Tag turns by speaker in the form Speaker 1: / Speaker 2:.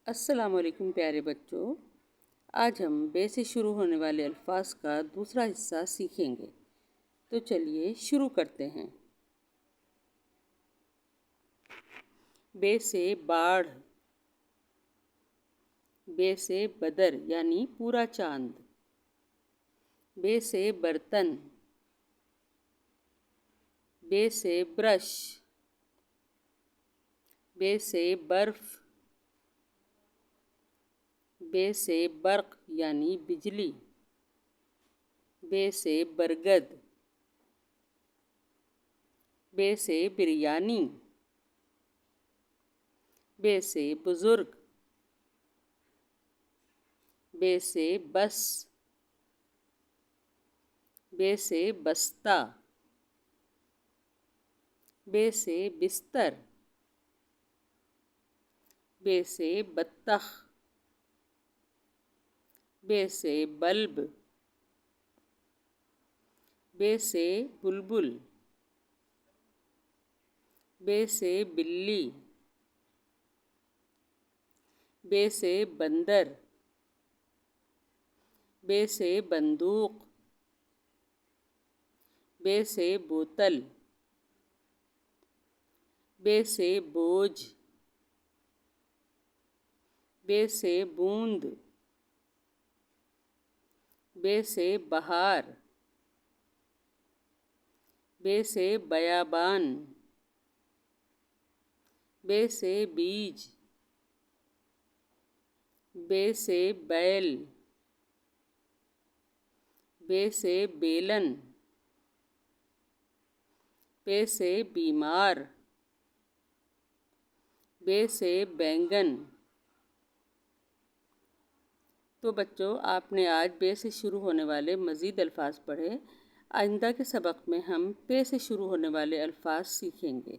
Speaker 1: अस्सलामुअलैकुम प्यारे बच्चों। आज हम बे से शुरू होने वाले अल्फाज का दूसरा हिस्सा सीखेंगे। तो चलिए शुरू करते हैं। बे से बाढ़, बे से बदर यानी पूरा चांद, बे से बर्तन, बे से ब्रश, बे से बर्फ, बे से बर्क यानी बिजली, बे से बरगद, बे से बिरयानी, बे से बुजुर्ग, बे से बस, बे से बस्ता, बे से बिस्तर, बे से बत्तख, बे से बल्ब, बे से बुलबुल, बे से बिल्ली, बे से बंदर, बे से बंदूक, बे से बोतल, बे से बोझ, बे से बूंद, बे से बहार, बे से बयाबान, बे से बीज, बे से बैल, बे से बेलन, बे से बीमार, बे से बैंगन। तो बच्चों, आपने आज बे से शुरू होने वाले मज़ीद अल्फाज पढ़े। आइंदा के सबक में हम पे से शुरू होने वाले अल्फाज सीखेंगे।